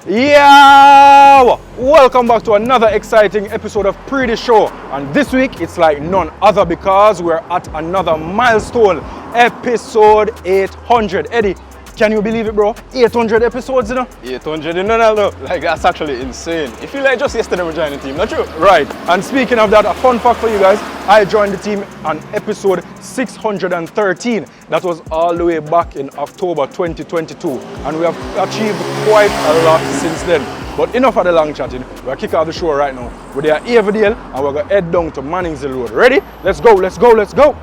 Yeah! Welcome back to another exciting episode of Pree Dis show. And this week it's like none other because we're at another milestone, episode 800. Eddie, can you believe it, bro? 800 episodes, you know? 800 in Naldo. Like, that's actually insane. It feels like just yesterday we joined the team, not true? Right. And speaking of that, a fun fact for you guys, I joined the team on episode 613. That was all the way back in October 2022. And we have achieved quite a lot since then. But enough of the long chatting. We're going to kick off the show right now. We're at Havendale and we're going to head down to Mannings Hill Road. Ready? Let's go, let's go, let's go.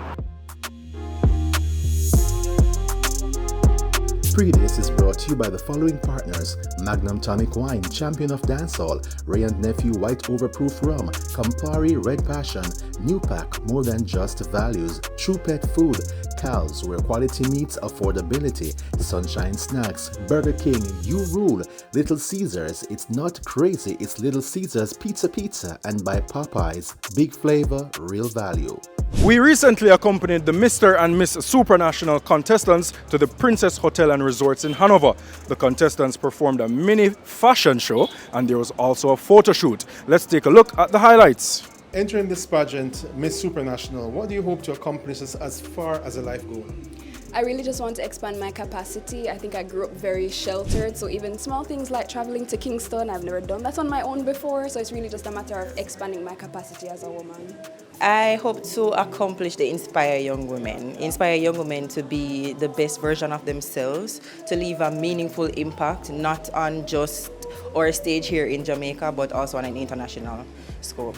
Pree Dis is brought to you by the following partners: Magnum Tonic Wine, Champion of Dancehall, Ray and Nephew White Overproof Rum, Campari Red Passion, New Pack, More Than Just Values, True Pet Food, Cal's, where quality meets affordability, Sunshine Snacks, Burger King, You Rule, Little Caesars, it's not crazy, it's Little Caesars Pizza, and by Popeyes, big flavor, real value. We recently accompanied the Mr. and Miss Supranational contestants to the Princess Hotel and Resorts in Hanover. The contestants performed a mini fashion show and there was also a photo shoot. Let's take a look at the highlights. Entering this pageant, Miss Supranational, what do you hope to accomplish as far as a life goal? I really just want to expand my capacity. I think I grew up very sheltered, so even small things like traveling to Kingston, I've never done that on my own before, so it's really just a matter of expanding my capacity as a woman. I hope to accomplish the inspire young women to be the best version of themselves, to leave a meaningful impact, not on just our stage here in Jamaica, but also on an international scope.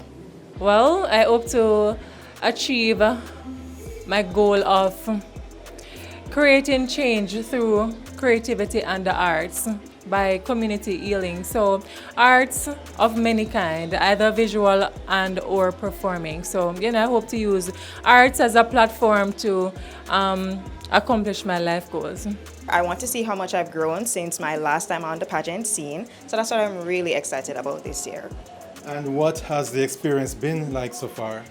Well, I hope to achieve my goal of creating change through creativity and the arts by community healing. So arts of many kind, either visual and or performing. So, I hope to use arts as a platform to accomplish my life goals. I want to see how much I've grown since my last time on the pageant scene. So that's what I'm really excited about this year. And what has the experience been like so far?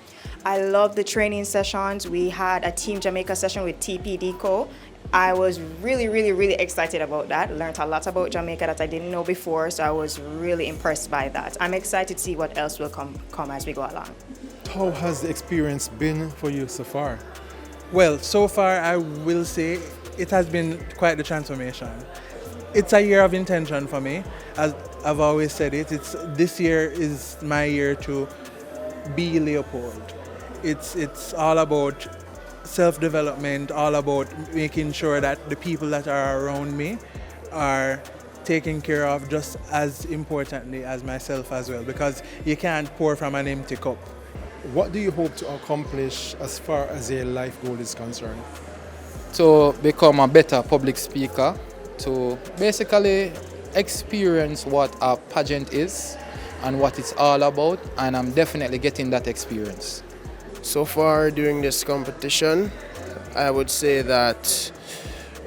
I love the training sessions. We had a Team Jamaica session with TPD Co. I was really excited about that. Learned a lot about Jamaica that I didn't know before, so I was really impressed by that. I'm excited to see what else will come as we go along. How has the experience been for you so far? Well, so far I will say it has been quite the transformation. It's a year of intention for me. As I've always said this year is my year to be Leopold. It's all about self-development, all about making sure that the people that are around me are taken care of just as importantly as myself as well, because you can't pour from an empty cup. What do you hope to accomplish as far as your life goal is concerned? To become a better public speaker, to basically experience what a pageant is and what it's all about, and I'm definitely getting that experience. So far during this competition, I would say that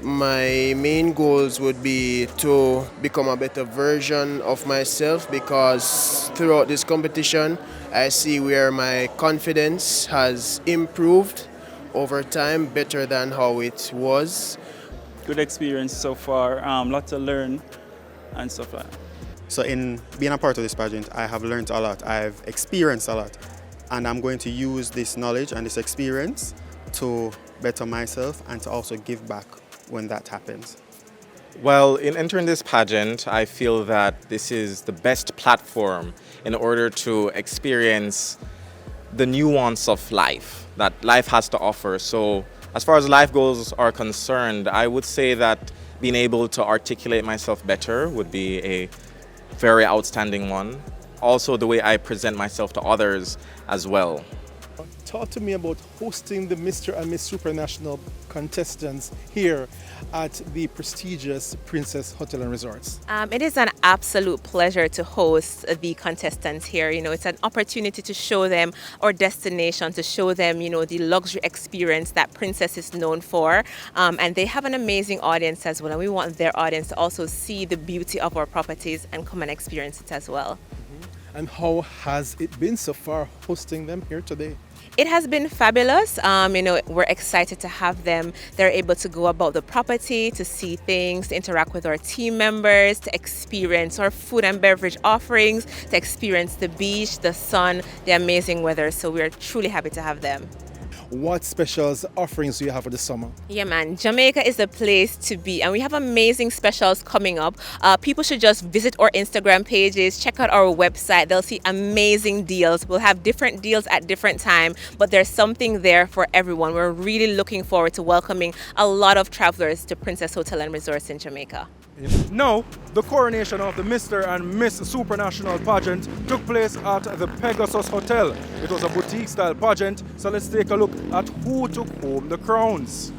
my main goals would be to become a better version of myself, because throughout this competition I see where my confidence has improved over time, better than how it was. Good experience so far, lot to learn and stuff like that. So in being a part of this pageant, I have learned a lot, I've experienced a lot. And I'm going to use this knowledge and this experience to better myself and to also give back when that happens. Well, in entering this pageant, I feel that this is the best platform in order to experience the nuance of life that life has to offer. So as far as life goals are concerned, I would say that being able to articulate myself better would be a very outstanding one. Also, the way I present myself to others as well. Talk to me about hosting the Mr. and Miss Supranational contestants here at the prestigious Princess Hotel and Resorts. It is an absolute pleasure to host the contestants here. It's an opportunity to show them our destination, to show them, the luxury experience that Princess is known for. And they have an amazing audience as well. And we want their audience to also see the beauty of our properties and come and experience it as well. And how has it been so far hosting them here today? It has been fabulous. We're excited to have them. They're able to go about the property, to see things, to interact with our team members, to experience our food and beverage offerings, to experience the beach, the sun, the amazing weather. So we're truly happy to have them. What specials offerings do you have for the summer? Yeah, man, Jamaica is the place to be, and we have amazing specials coming up. People should just visit our Instagram pages, check out our website. They'll see amazing deals. We'll have different deals at different time, but there's something there for everyone. We're really looking forward to welcoming a lot of travelers to Princess Hotel and Resorts in Jamaica. Now, the coronation of the Mr. and Miss Supranational pageant took place at the Pegasus Hotel. It was a boutique-style pageant, so let's take a look at who took home the crowns.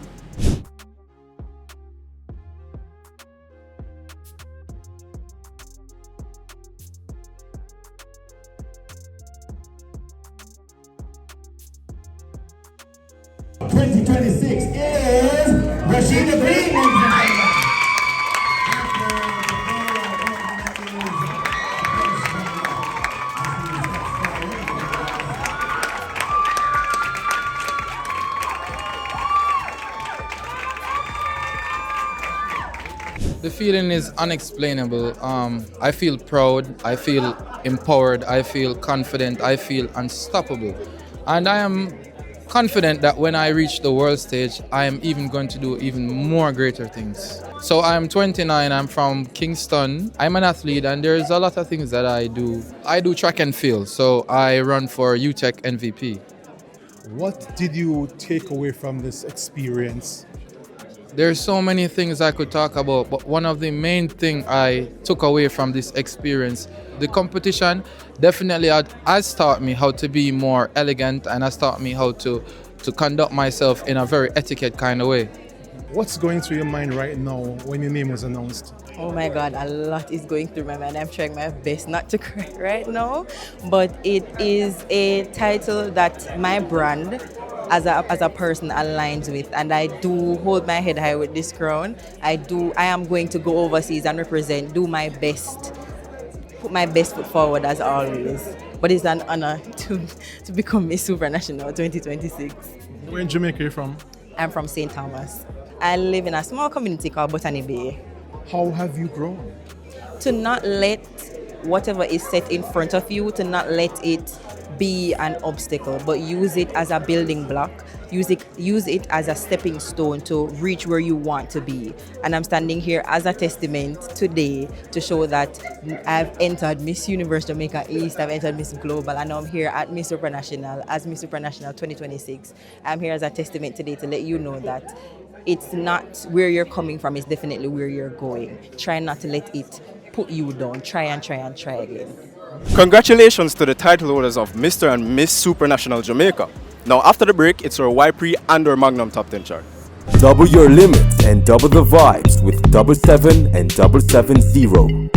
'26 is Rasheda. The feeling is unexplainable. I feel proud, I feel empowered, I feel confident, I feel unstoppable. And I am confident that when I reach the world stage, I am even going to do even more greater things. So I'm 29, I'm from Kingston. I'm an athlete and there's a lot of things that I do. I do track and field, so I run for UTEC MVP. What did you take away from this experience? There's so many things I could talk about, but one of the main things I took away from this experience, the competition definitely has taught me how to be more elegant and has taught me how to conduct myself in a very etiquette kind of way. What's going through your mind right now when your name was announced? Oh my God, a lot is going through my mind. I'm trying my best not to cry right now, but it is a title that my brand as a person aligns with, and I do hold my head high with this crown. I am going to go overseas and represent, do my best, put my best foot forward as always. But it's an honor to become Miss Supranational 2026. Where in Jamaica are you from? I'm from St. Thomas. I live in a small community called Botany Bay. How have you grown? To not let whatever is set in front of you, to not let it be an obstacle, but use it as a building block, use it as a stepping stone to reach where you want to be. And I'm standing here as a testament today to show that I've entered Miss Universe Jamaica East, I've entered Miss Global, and I'm here at Miss Supranational as Miss Supranational 2026. I'm here as a testament today to let you know that it's not where you're coming from, it's definitely where you're going. Try not to let it put you down. Try again. Congratulations to the title holders of Mr. and Miss Supranational Jamaica. Now after the break, it's our YPree and our Magnum Top 10 chart. Double your limits and double the vibes with 77 and 770.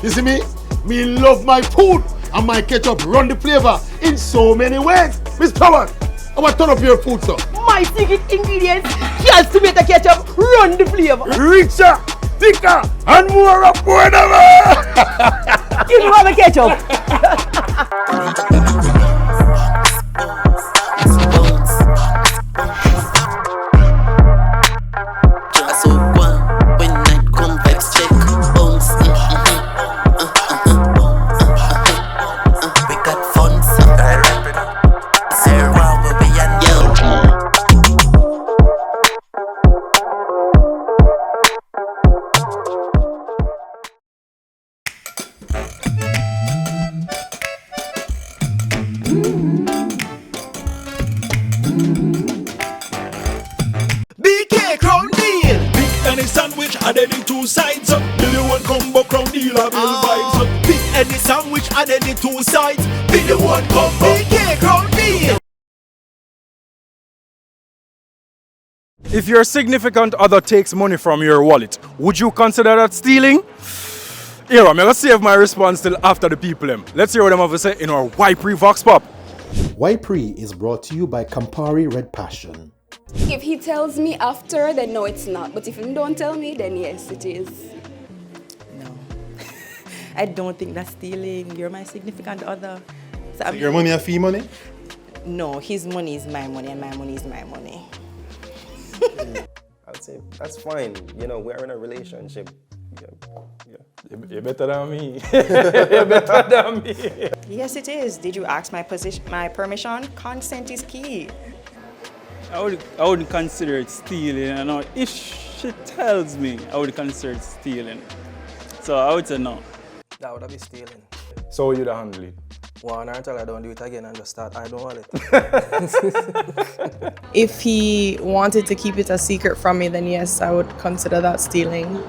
You see me? Me love my food and my ketchup run the flavor in so many ways. Miss Power, I want to turn up your food, sir. My secret ingredients, just tomato ketchup, run the flavor. Richer, thicker, and more affordable. You don't have a ketchup. Added two sides, Billy one combo crown deal a bill vibes. Pick any sandwich, added two sides, Billy one combo BK crown deal. If your significant other takes money from your wallet, would you consider that stealing? Here, I'm gonna save my response till after the people. Let's hear what them have to say in our YPree Vox Pop. YPree is brought to you by Campari Red Passion. If he tells me after, then no, it's not. But if he don't tell me, then yes, it is. No. I don't think that's stealing. You're my significant other. So your money a fee money? No, his money is my money and my money is my money. I'd say that's fine. You know, we're in a relationship. You're better than me. You're better than me. Yes, it is. Did you ask my permission? Consent is key. I wouldn't consider it stealing. You know, if she tells me, I would consider it stealing. So I would say no. That would be stealing. So you'd handle it? One until I don't do it again and just start, I don't want it. If he wanted to keep it a secret from me, then yes, I would consider that stealing.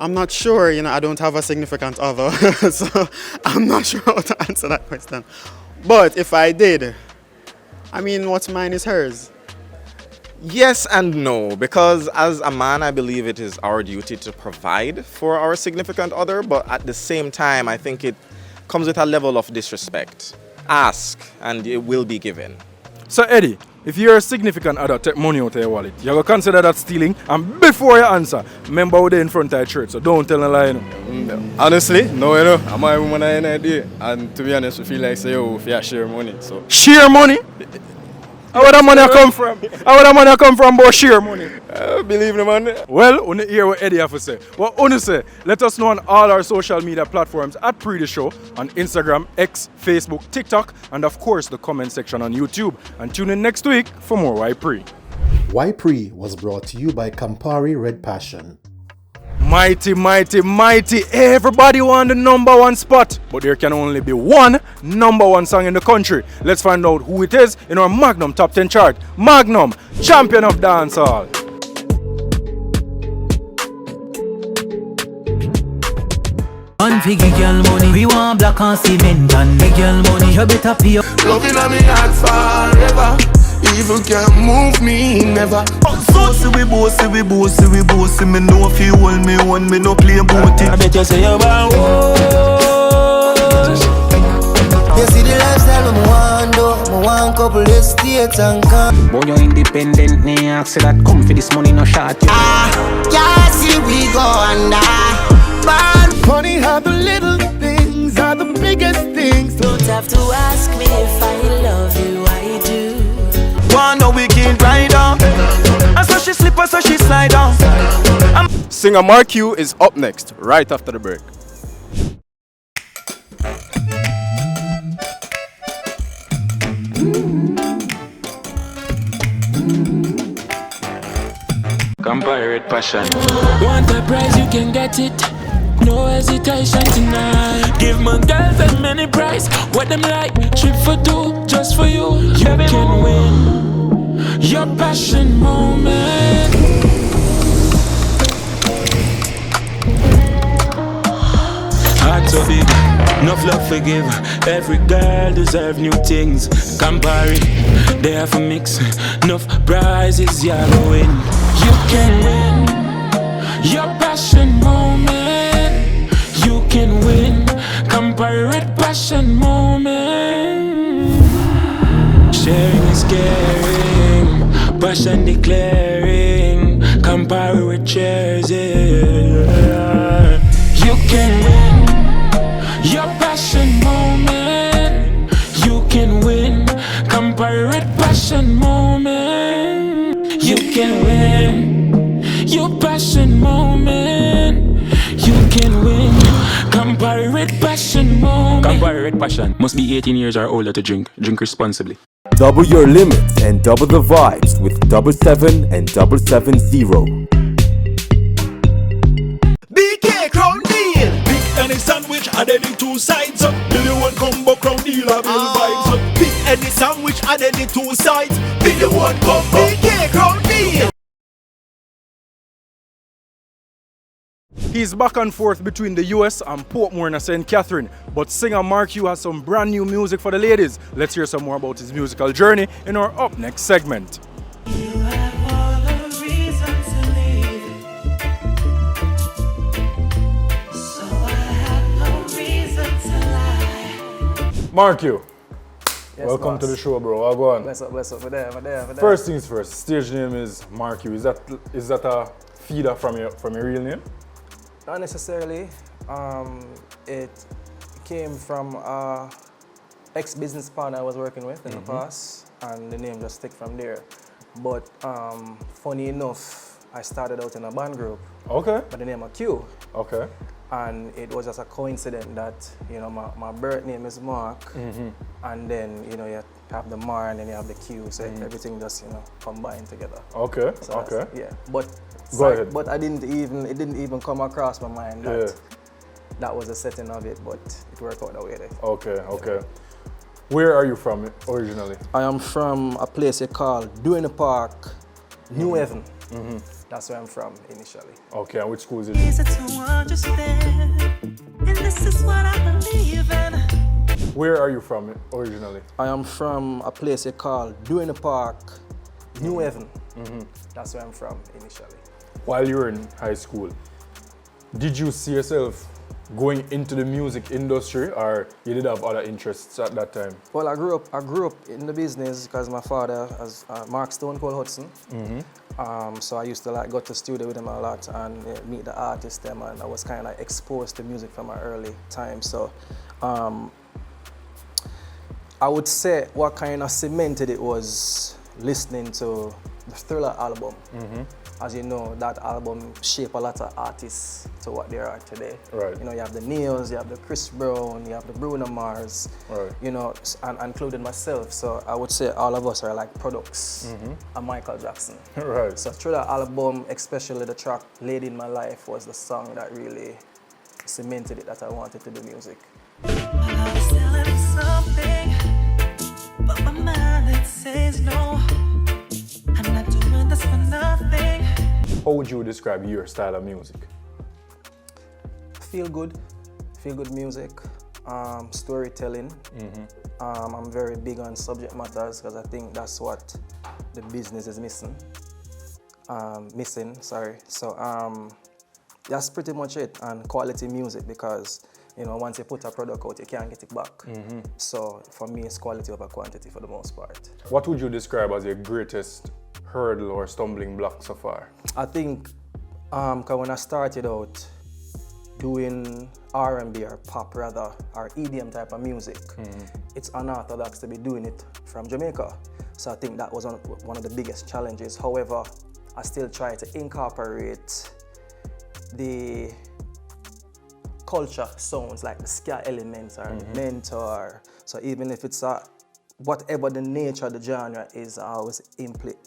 I'm not sure, you know, I don't have a significant other, so I'm not sure how to answer that question. But if I did, I mean, what's mine is hers. Yes and no, because as a man, I believe it is our duty to provide for our significant other, but at the same time, I think it comes with a level of disrespect. Ask, and it will be given. So Eddie, if you're a significant other take money out of your wallet, you're going to consider that stealing, and before you answer, remember what they're in front of your shirt, so don't tell a lie. You know? Honestly, no, you know, I'm my woman in idea, and to be honest, we feel like say, oh, if you share money, so. Share money? How would that money come from? How would that money come from about share money? Believe the man. Well, we hear what Eddie have to say. What Unu say, let us know on all our social media platforms at Pree Dis Show, on Instagram, X, Facebook, TikTok, and of course the comment section on YouTube. And tune in next week for more YPree. YPree was brought to you by Campari Red Passion. Mighty, mighty, mighty. Everybody want the #1 spot, but there can only be one #1 song in the country. Let's find out who it is in our Magnum Top 10 chart. Magnum, champion of dancehall. One for Gi Gyal Money, we want black and cement and Gi Gyal Money, you better pay up. Loving on me heart forever. Evil can't move me, never. So see we bossy, me know if you hold me one, me no play about it. I bet you say you're about. You see the lifestyle of my want do, my want couple estates and car. Boy you independent, me ask that come for this money no shot you. Yeah, see we go under. Man, funny how the little things are the biggest things. Don't have to ask me if I love you, I do. One wicked rider, and so she slip and so she slide down. Singer Marcue is up next, right after the break. Compare it passion. Want a prize, you can get it. No hesitation tonight. Give my girlfriend many prize. What them like? Trip for two, just for you. You can win your passion moment. Heart so big, enough love forgive. Every girl deserve new things. Compare it, they have a mix. Enough prizes, you're win. You can win your passion moment. You can win, compare it passion moment. Sharing is caring, passion declaring, compare with cheers. Yeah. You can win your passion moment. You can win, compare it passion moment. You can win your passion moment. You can win, compare it passion moment. Compare it passion. Must be 18 years or older to drink. Drink responsibly. Double your limit and double the vibes with 77 and 770. BK crown deal. Big any sandwich and any two sides. Billy one combo crown deal a bill vibes. Big any sandwich and any two sides. Billy one combo. BK crown deal. He's back and forth between the US and Portmore and St. Catherine, but singer Marcue has some brand new music for the ladies. Let's hear some more about his musical journey in our up next segment. Marcue, Yes, welcome boss. to the show, bro. I'll go on. Bless up, we're there. First things first, stage name is Marcue. Is that a feeder from your real name? Not necessarily. It came from ex-business partner I was working with in the past, and the name just stick from there. But funny enough, I started out in a band group. Okay. By the name of Q. Okay. And it was just a coincidence that, you know, my birth name is Mark, and then, you know, you have the Mar and then you have the Q, so everything just, you know, combined together. Okay, So okay. Yeah, but Go ahead. But it didn't even come across my mind that that was the setting of it, but it worked out that way. Okay, okay. Where are you from originally? I am from a place called Duane Park, New Haven. That's where I'm from initially. Okay, and which school is it? Easy to understand, and this is what I believe in. Where are you from originally? I am from a place called Duane Park, New Haven. That's where I'm from initially. While you were in high school, did you see yourself going into the music industry, or you did have other interests at that time? Well, I grew up in the business because my father has Mark Stone Cold Hudson. So I used to like go to the studio with him a lot and meet the artists them, and I was kind of exposed to music from an early time. So I would say what kind of cemented it was listening to the Thriller album. As you know, that album shaped a lot of artists to what they are today. Right. You know, you have the Neils, you have the Chris Brown, you have the Bruno Mars, right. You know, and including myself. So I would say all of us are like products of Michael Jackson. Right. So through that album, especially the track Lady in My Life was the song that really cemented it that I wanted to do music. I was telling something, but my mind it says no. I'm not doing this for nothing. How would you describe your style of music? Feel good music, storytelling. I'm very big on subject matters because I think that's what the business is missing. So that's pretty much it. And quality music because, you know, once you put a product out, you can't get it back. So for me, it's quality over quantity for the most part. What would you describe as your greatest hurdle or stumbling block so far? I think, cause when I started out doing R&B or pop rather, or EDM type of music, it's unorthodox to be doing it from Jamaica. So I think that was one of the biggest challenges. However, I still try to incorporate the culture sounds like the ska elements or the mentor. So even if it's whatever the nature of the genre is, I always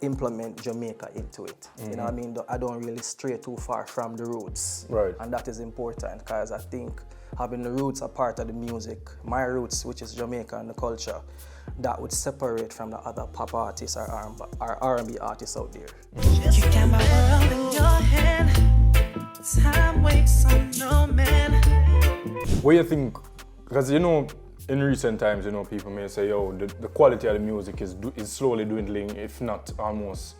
implement Jamaica into it. You know what I mean? I don't really stray too far from the roots. Right. And that is important because I think having the roots a part of the music, my roots, which is Jamaica and the culture, that would separate from the other pop artists or R&B artists out there. You got my world in your hand. Time waits on no man. What do you think, because you know, in recent times, you know, people may say, yo, the quality of the music is slowly dwindling, if not almost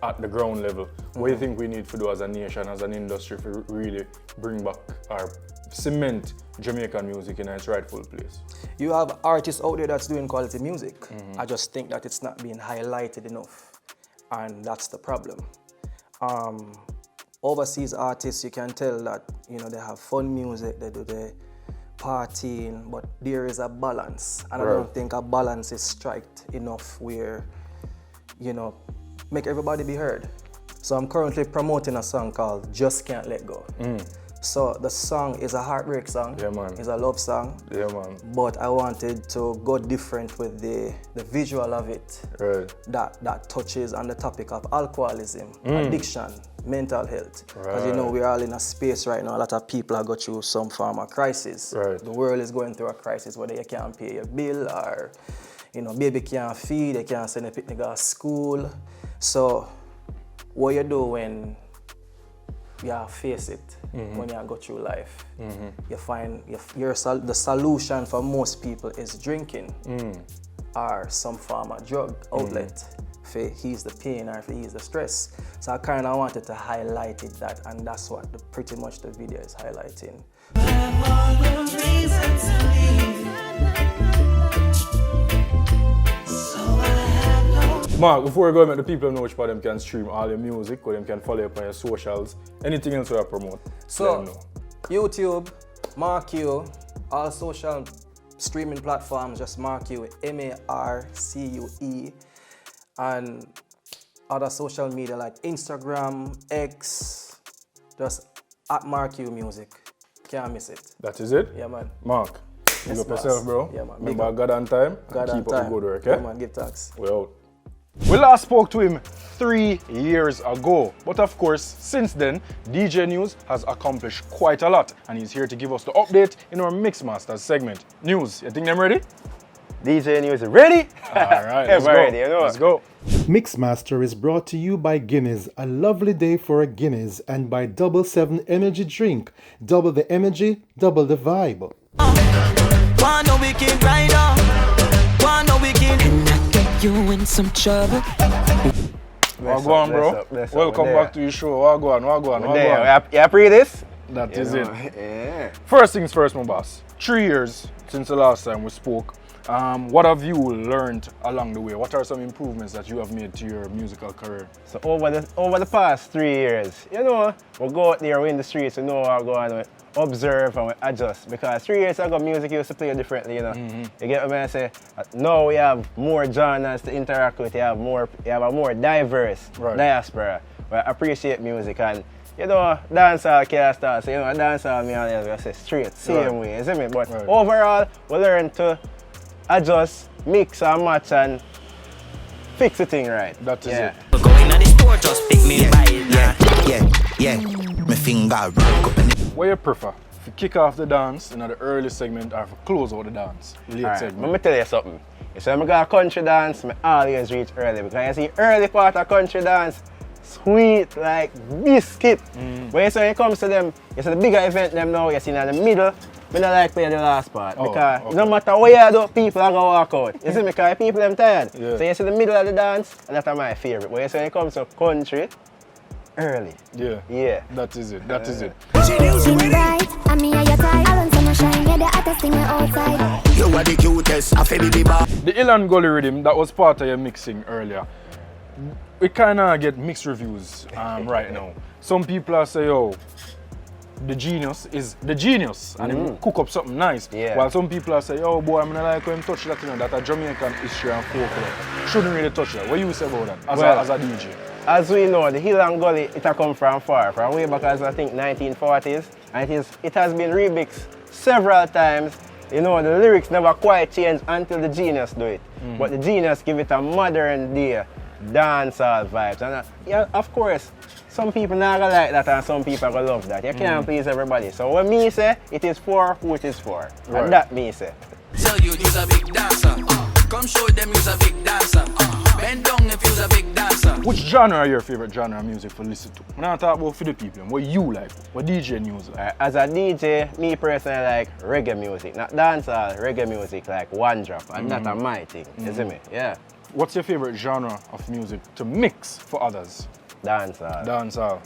at the ground level. What do you think we need to do as a nation, as an industry, to really bring back or cement Jamaican music in its rightful place? You have artists out there that's doing quality music. I just think that it's not being highlighted enough, and that's the problem. Overseas artists, you can tell that, you know, they have fun music, they do the partying, but there is a balance. And I don't think a balance is striked enough where, you know, make everybody be heard. So I'm currently promoting a song called Just Can't Let Go. So the song is a heartbreak song. Yeah, man. It's a love song. Yeah, man. But I wanted to go different with the visual of it. Right. That touches on the topic of alcoholism, addiction, mental health. Because you know, we're all in a space right now, a lot of people are going through some form of crisis. Right. The world is going through a crisis, whether you can't pay your bill or, you know, baby can't feed, they can't send a picnic to school. So what you do when you face it, when you go through life, you find the solution for most people is drinking or some form of drug outlet for ease the pain or for ease the stress. So I kind of wanted to highlight that, and that's what pretty much the video is highlighting. Mark, before we go, make the people know which part them can stream all your music, or them can follow you up on your socials. Anything else you promote? So, YouTube, Marcue, all social streaming platforms, just Marcue, Marcue, and other social media like Instagram, X, just at Marcue Music. Can't miss it. That is it? Yeah, man. Mark, big up yourself, bro. Yeah, man. Remember, God on time. God on keep time. up the good work, Yeah, man. Give thanks. We out. We last spoke to him 3 years ago, but of course, since then, DJ News has accomplished quite a lot, and he's here to give us the update in our Mixmasters segment. News, you think them ready? DJ News ready? All right, let's go. Ready, you know. Let's go. Mixmaster is brought to you by Guinness, a lovely day for a Guinness, and by Double 7 Energy Drink. Double the energy, double the vibe. Wanna wicked rider, wanna wicked, and I get you in some trouble. Wagwan, bro. Welcome back to your show. Wagwan. You Pree Dis? That is it. Yeah. First things first, my boss. 3 years since the last time we spoke. What have you learned along the way? What are some improvements that you have made to your musical career? So over the past 3 years, you know, we go out there, we in the streets, we know what we're going to observe and we adjust. Because 3 years ago, music used to play differently, you know. You get what I say? Now we have more genres to interact with. You have a more diverse diaspora. We appreciate music, and you know, dancehall can't start. So you know, dancehall me always say straight, same way, isn't it? But overall, we learn to adjust, mix and match and fix the thing right. That is it. We're going to the store, just pick me by it. Yeah. My finger. What you prefer? If you kick off the dance in the early segment or if you close out the dance, late segment? Let me tell you something. So when I go country dance, I always reach early because you see early part of country dance, sweet like biscuit. When it comes to them, you see the bigger event them now, you see in the middle, I don't like playing the last part because no matter what you do, people are going to walk out. You see me, because people them tired. So you see the middle of the dance, and that's my favorite. But you see when it comes to country, early. Yeah. That is it. That is it. You are the cutest, the Hill and Gully riddim, that was part of your mixing earlier. We kind of get mixed reviews right now. Some people are saying, yo, the genius is the genius and he cook up something nice. While some people are saying, oh boy, I'm not like when touch that, you know, that a Jamaican history and folklore. Shouldn't really touch that. What do you say about that as a DJ? As we know, the Hill and Gully, it has come from far, from way back as I think 1940s. And it has been remixed several times. You know, the lyrics never quite change until the genius do it. But the genius give it a modern day dancehall vibes. And yeah, of course, some people not gonna like that and some people gonna love that. You can't please everybody. So when me say, it is for who it is for. And that me say. Tell you you's a big dancer. Come show them you's a big dancer. Bend down if you's a big dancer. Which genre are your favorite genre of music for listen to? When I talk about for the people, what you like, what DJ news like? As a DJ, me personally like reggae music. Not dancehall, reggae music like one drop. And that's my thing, you see me? Yeah. What's your favorite genre of music to mix for others? Dancehall. Dancehall.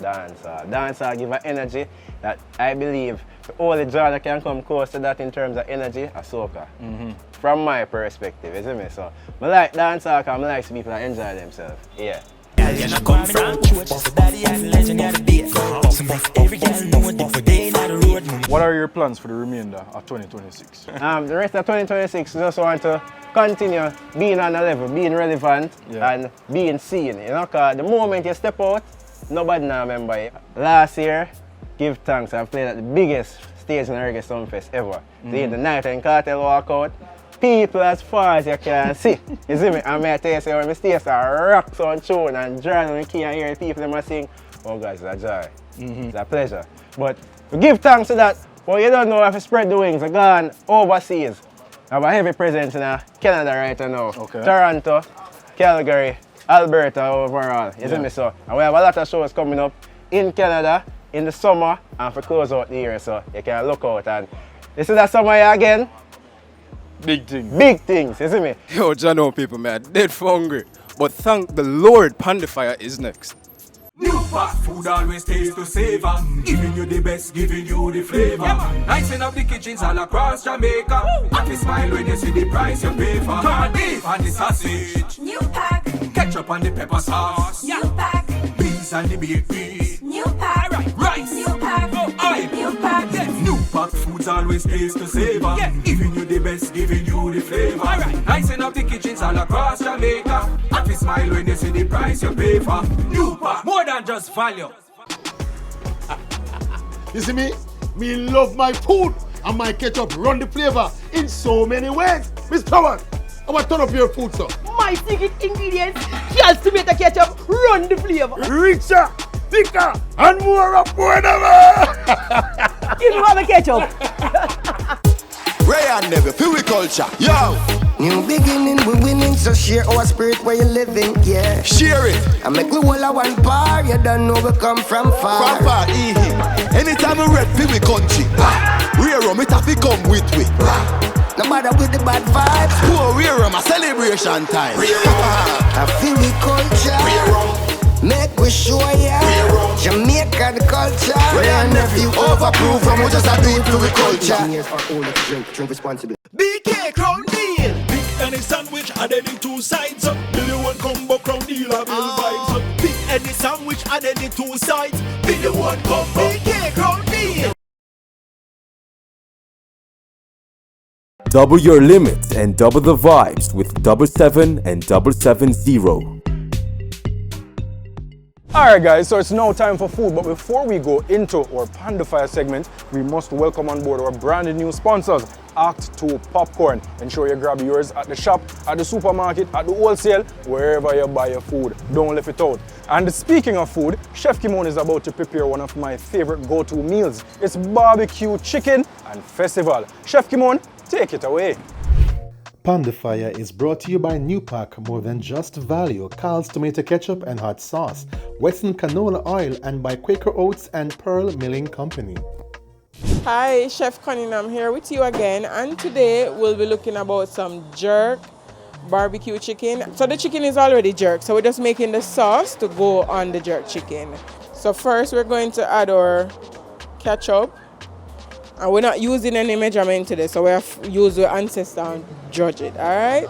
Dancehall give an energy that I believe the only genre can come close to that in terms of energy, a soca. From my perspective, you see me? So I like dancehall because I like to people that enjoy themselves. Yeah. What are your plans for the remainder of 2026? The rest of 2026, I just want to continue being on a level, being relevant and being seen. You know, because the moment you step out, nobody now remember you. Last year, give thanks, I played at the biggest stage in the Reggae Sumfest ever. The night and cartel walk out. People as far as you can see. You see me? And I tell you, when I stay so rocks on tune and drive on the key and hear people them sing, oh guys, it's a joy. It's a pleasure. But we give thanks to that. But you don't know if you spread the wings, I gone overseas. I have a heavy presence in Canada right now. Toronto, Calgary, Alberta overall. You see me? So, and we have a lot of shows coming up in Canada in the summer and for close out the year. So you can look out. And this is the summer here again. Big things. Big things, you see me? Yo, Jano people, man, dead for hungry. But thank the Lord, Panda Fyah is next. New fast food always tastes to savor. Giving you the best, giving you the flavor. Nicing up the kitchens all across Jamaica. Happy smile when you see the price you pay for. Corned beef and the sausage. New pack. Ketchup and the pepper sauce. New pack. Beans and the baked beef. New pack. Rice. New pack. Oil. New pack. New pack foods always pays to savor. Giving you the best, giving you the flavor. Icing up the kitchens all across Jamaica. Happy smile when you see the price you pay for. New pack, more than just value. You see me? Me love my food and my ketchup run the flavor in so many ways. Miss Howard, I want to turn up your food, sir. My secret ingredients, just to make the ketchup run the flavor. Richer, thicker, and more affordable. You know the ketchup. Ray and Never, feel we culture. Yo! New beginning, we winning, so share our spirit where you living, yeah. Share it. I make we all a one bar, you don't know we come from far. From far, anytime we red, feel we country. Rare rum, it have to come with we. No matter with the bad vibes. Poor rare rum, a celebration time. I feel we culture. Make we show ya. Jamaica the culture. Ray and Nephew overproof, and we just a do it for the culture. Drink responsibly. BK Crown Deal. Big Any sandwich added in two sides. Billy one combo Crown Deal a bill vibes. Big Any sandwich added in two sides. Billy one combo BK Crown Deal. Double your limits and double the vibes with 77 and 770. Alright guys, so it's now time for food, but before we go into our Panda Fire segment, we must welcome on board our brand new sponsors, Act 2 Popcorn. Ensure you grab yours at the shop, at the supermarket, at the wholesale, wherever you buy your food. Don't leave it out. And speaking of food, Chef Kimone is about to prepare one of my favorite go-to meals. It's barbecue chicken and festival. Chef Kimone, take it away. Panda Fire is brought to you by New Pack, more than just value, Carl's tomato ketchup and hot sauce, Western canola oil, and by Quaker Oats and Pearl Milling Company. Hi, Chef Cunningham here with you again, and today we'll be looking about some jerk barbecue chicken. So the chicken is already jerked, so we're just making the sauce to go on the jerk chicken. So first we're going to add our ketchup. And we're not using any measurement today, so we have used our ancestor and judge it, alright?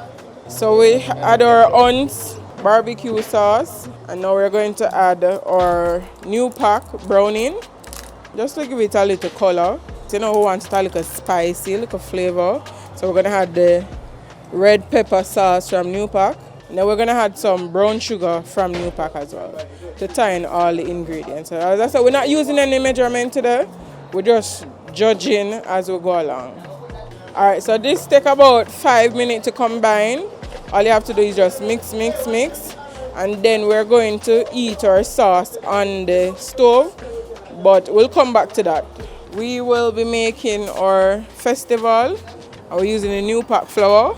So we add our ounce barbecue sauce, and now we're going to add our new pack browning, just to give it a little color. So you know we want it a little spicy, a little flavor. So we're gonna add the red pepper sauce from New Pack. And then we're gonna add some brown sugar from New Pack as well, to tie in all the ingredients. So as I said, we're not using any measurement today, we're just judging as we go along. Alright, so this take about 5 minutes to combine. All you have to do is just mix, mix, mix. And then we're going to eat our sauce on the stove, but we'll come back to that. We will be making our festival, and we're using a New Pack flour.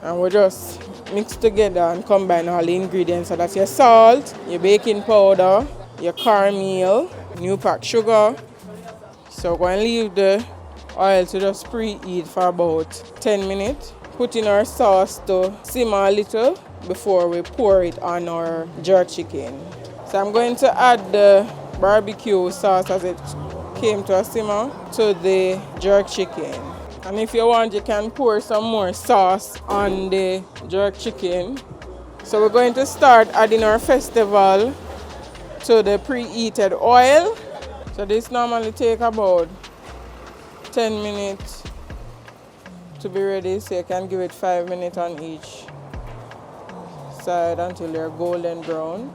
And we'll just mix together and combine all the ingredients. So that's your salt, your baking powder, your cornmeal, New Pack sugar. So we're going to leave the oil to just preheat for about 10 minutes. Put in our sauce to simmer a little before we pour it on our jerk chicken. So I'm going to add the barbecue sauce as it came to a simmer to the jerk chicken. And if you want, you can pour some more sauce on the jerk chicken. So we're going to start adding our festival to the preheated oil. So this normally take about 10 minutes to be ready, so you can give it 5 minutes on each side until they're golden brown.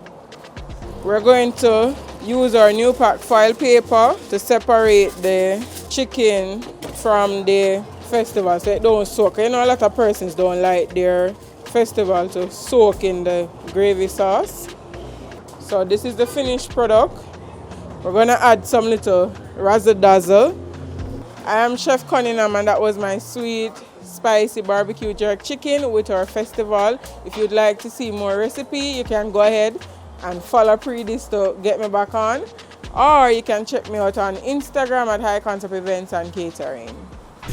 We're going to use our New Pack foil paper to separate the chicken from the festival so it don't soak. You know, a lot of persons don't like their festival to soak in the gravy sauce. So this is the finished product. We're going to add some little razzle dazzle. I am Chef Cunningham, and that was my sweet, spicy barbecue jerk chicken with our festival. If you'd like to see more recipe, you can go ahead and follow Pree Dis to get me back on. Or you can check me out on Instagram at High Concept Events and Catering.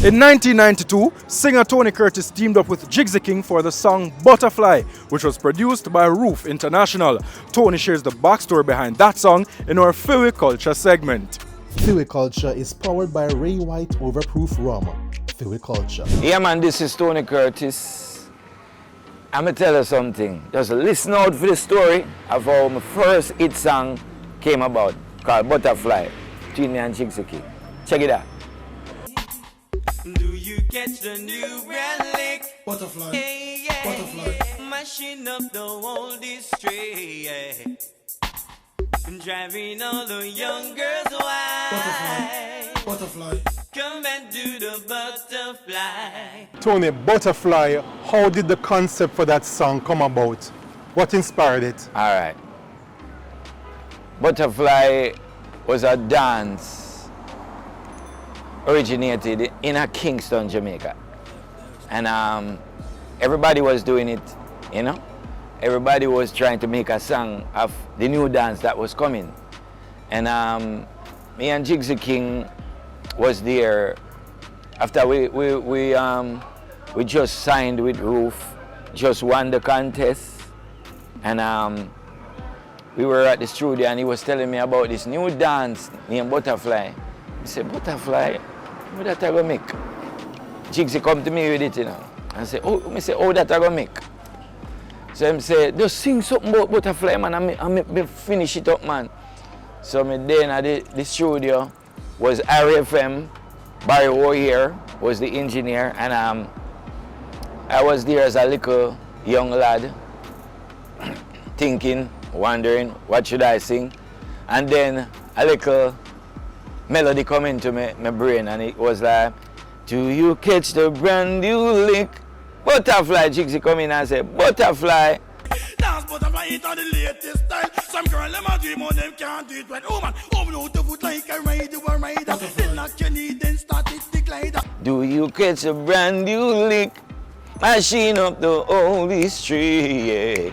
In 1992, singer Tony Curtis teamed up with Jigsy King for the song Butterfly, which was produced by Roof International. Tony shares the backstory behind that song in our Fyah Culture segment. Fyah Culture is powered by Ray White Overproof Rum. Fyah Culture. Yeah man, this is Tony Curtis. I'm gonna tell you something. Just listen out for the story of how my first hit song came about, called Butterfly, between me and Jigsy King. Check it out. you catch the new relic? Butterfly. Hey, yeah. Butterfly. Mashing up the whole district, yeah. Driving all the young girls wild. Butterfly. Come and do the butterfly. Tony, Butterfly, how did the concept for that song come about? What inspired it? All right. Butterfly was a dance originated in a Kingston, Jamaica. And everybody was doing it, you know? Everybody was trying to make a song of the new dance that was coming. And me and Jigsy King was there after we just signed with Roof, just won the contest. And we were at the studio and he was telling me about this new dance named Butterfly. He said, Butterfly, what that I gonna make? Jigsy come to me with it, you know. And say, oh, that I gonna make? So I say, just sing something about Butterfly, man, and finish it up, man. So me then at the studio was RFM, Barry O'Hare was the engineer, and I was there as a little young lad, thinking, wondering, what should I sing? And then a little melody come into my brain, and it was like, do you catch the brand new lick? Butterfly. Jigsy come in and say, Butterfly. Dance butterfly, it on the latest style. Some girl, them a dream on them can't do it right. Oh man, out the foot like a ride, you a rider. Then knock your knee, then start it the glider. Do you catch a brand new lick? Machine up the holy street, yeah.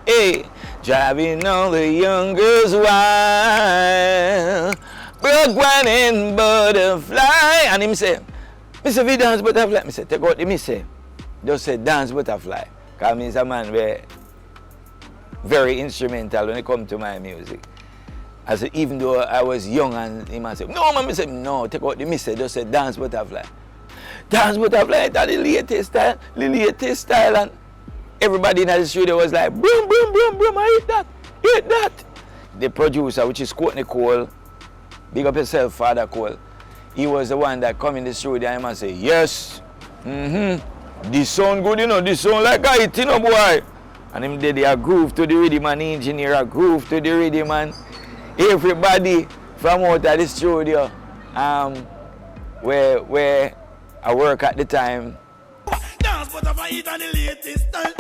Hey, driving all the young girls wild. Broke one and Butterfly. And him say, Mr. V dance Butterfly. I say, take out the say. Just say dance Butterfly. Because me is a man very instrumental when it comes to my music. I said, even though I was young and he might say, no man, I said, no, take out the say, just say dance Butterfly. Dance Butterfly, that's the latest style. And everybody in the studio was like, boom, boom, boom, boom, I hate that. The producer, which is Courtney Cole, big up yourself, Father Cole, he was the one that come in the studio and he might say, yes, this sound good, you know, this sound like a hit, you know, boy. And him did a groove to the rhythm and the engineer a groove to the rhythm and everybody from out of the studio where I work at the time. Dance Butterfly, it on the latest style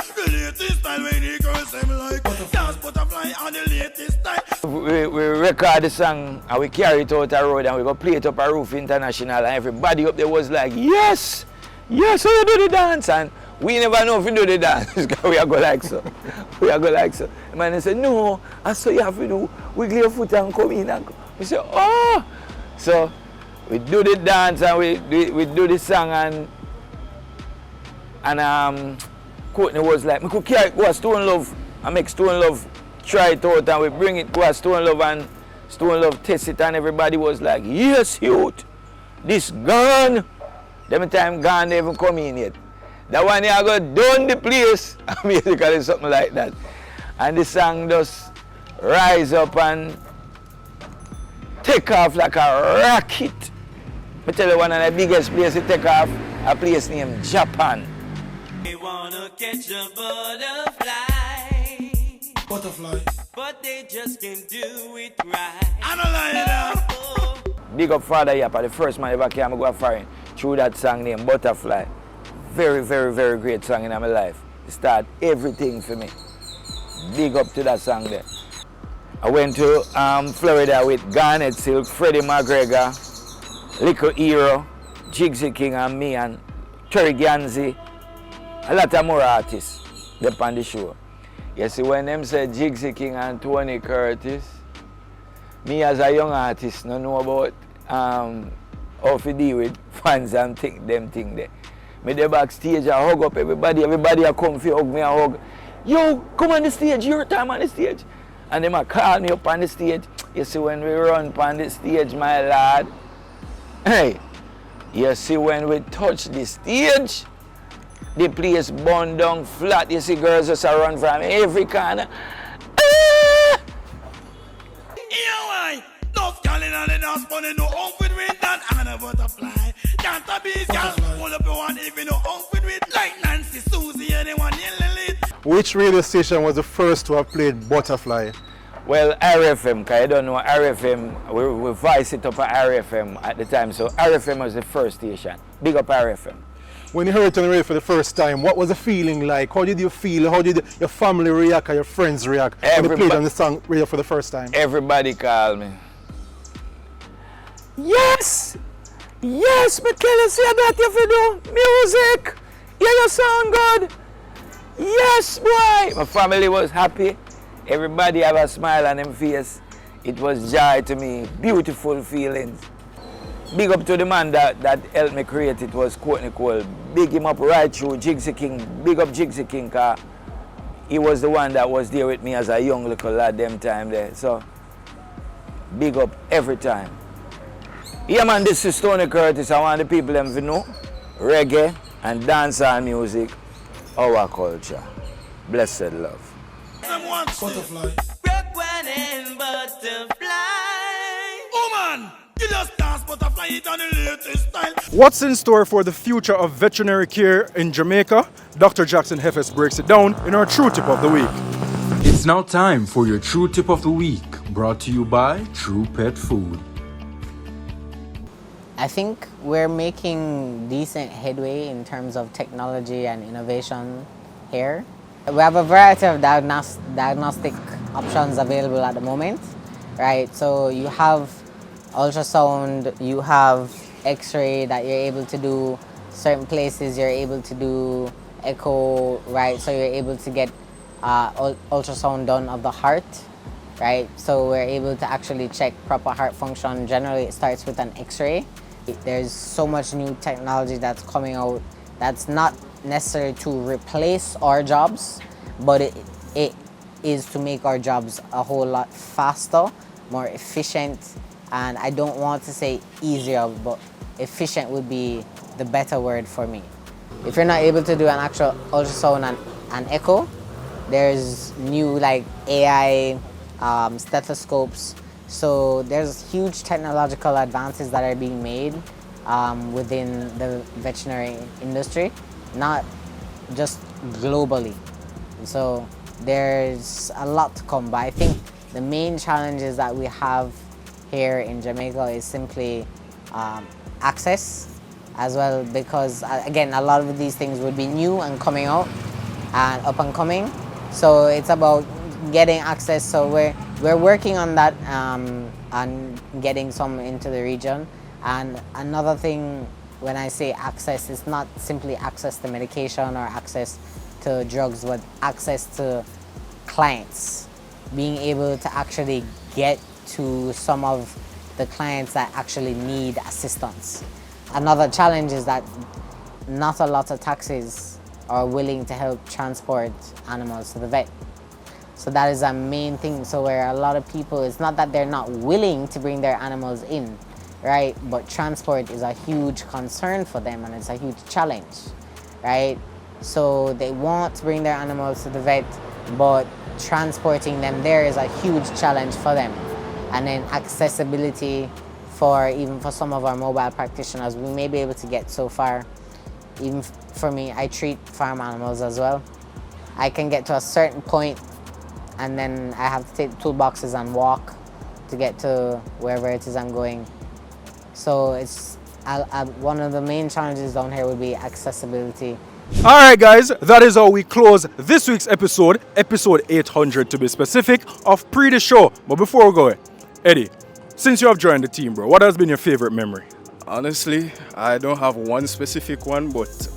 when the girls them like. Dance Butterfly on the latest style. We record the song and we carry it out the road and we go play it up a Roof International and everybody up there was like, yes, yes, so you do the dance. And we never know if we do the dance because we are go like so. The man said, no, that's so you have to do. Wiggle your foot and come in. And we say, oh. So we do the dance and we do the song and Courtney was like, we could carry it, go to Stone Love and make Stone Love try it out and we bring it, go to Stone Love and Stone Love test it and everybody was like, yes, youth, this gone. Them time gone, they haven't come in yet. That one here go down the place, basically something like that. And the song just rise up and take off like a rocket. I tell you one of the biggest places to take off, a place named Japan. They wanna catch a butterfly, but they just can't do it right. Big up Father Yapa, the first man ever came to go foreign through that song named Butterfly. Very, very, very great song in my life. It started everything for me. Big up to that song there. I went to Florida with Garnet Silk, Freddie McGregor, Little Hero, Jigsy King and me and Terry Ganzi. A lot of more artists up on the show. You see, when them say Jigsy King and Tony Curtis, me as a young artist don't know about how to deal with fans and them thing there. Me there backstage, I hug up everybody I come for hug me and hug. Yo, come on the stage, your time on the stage. And them a call me up on the stage. You see, when we run on the stage, my lad, hey, you see, when we touch the stage, the place burn down flat. You see girls just run from every corner. No calling on the dance, but no open with that and a butterfly. Can't a beast, girl. Pull up your one if you know outfit with like Nancy, Susie, anyone in the Which radio station was the first to have played Butterfly? Well, RFM, because I don't know RFM, we voice it up at RFM at the time, so RFM was the first station. Big up RFM. When you heard it on the radio for the first time, what was the feeling like? How did you feel? How did your family react or your friends react when you played on the song radio for the first time? Everybody called me. Yes! Yes, but can you see that if you do music? Yeah, you sound good. Yes, boy! My family was happy. Everybody have a smile on them face. It was joy to me, beautiful feelings. Big up to the man that helped me create it was Courtney Cole. Big him up right through Jigsy King. Big up Jigsy King, cause he was the one that was there with me as a young little lad them time there. So, big up every time. Yeah man, this is Tony Curtis. I want the people them to know reggae and dancehall music, our culture. Blessed love. Butterfly. Woman, you just dance butterfly it on the latest style. What's in store for the future of veterinary care in Jamaica? Dr. Jaxson Heffes breaks it down in our True Tip of the Week. It's now time for your True Tip of the Week, brought to you by True Pet Food. I think we're making decent headway in terms of technology and innovation here. We have a variety of diagnostic options available at the moment, right? So you have ultrasound, you have x-ray that you're able to do, certain places you're able to do echo, right? So you're able to get ultrasound done of the heart, right? So we're able to actually check proper heart function. Generally it starts with an x-ray. There's so much new technology that's coming out that's not necessary to replace our jobs, but it is to make our jobs a whole lot faster, more efficient, and I don't want to say easier, but efficient would be the better word for me. If you're not able to do an actual ultrasound and echo, there's new like AI stethoscopes. So there's huge technological advances that are being made within the veterinary industry, not just globally. So there's a lot to come, but I think the main challenges that we have here in Jamaica is simply access as well, because again, a lot of these things would be new and coming out and up and coming. So it's about getting access. So we're working on that and getting some into the region. And another thing, when I say access, it's not simply access to medication or access to drugs, but access to clients. Being able to actually get to some of the clients that actually need assistance. Another challenge is that not a lot of taxis are willing to help transport animals to the vet. So that is a main thing. So where a lot of people, it's not that they're not willing to bring their animals in, right? But transport is a huge concern for them and it's a huge challenge, right? So they want to bring their animals to the vet, but transporting them there is a huge challenge for them. And then accessibility even for some of our mobile practitioners, we may be able to get so far. Even for me, I treat farm animals as well. I can get to a certain point and then I have to take the toolboxes and walk to get to wherever it is I'm going. So it's one of the main challenges down here would be accessibility. All right, guys, that is how we close this week's episode 800 to be specific, of Pree Dis show. But before we go, Eddie, since you have joined the team, bro, what has been your favorite memory? Honestly, I don't have one specific one, but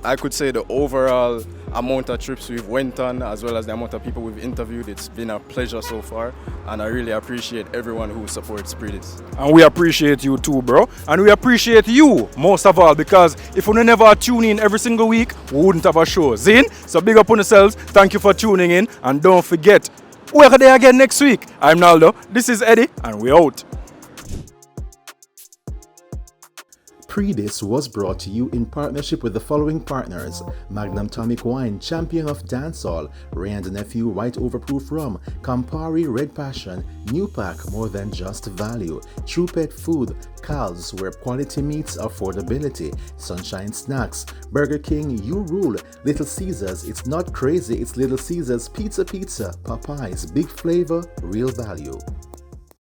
I could say the overall amount of trips we've went on, as well as the amount of people we've interviewed, it's been a pleasure so far, and I really appreciate everyone who supports Pree Dis. And we appreciate you too, bro. And we appreciate you most of all, because if we never tune in every single week, we wouldn't have a show. Zin? So big up on yourselves. Thank you for tuning in, and don't forget, we're there again next week. I'm Naldo, this is Eddie, and we out. Pree Dis was brought to you in partnership with the following partners: Magnum Tonic Wine, Champion of Dancehall, Ray and Nephew White Overproof Rum, Campari Red Passion, New Pack More Than Just Value, True Pet Food, Cal's where quality meets affordability, Sunshine Snacks, Burger King You Rule, Little Caesars It's Not Crazy It's Little Caesars, Pizza, Popeyes Big Flavor Real Value.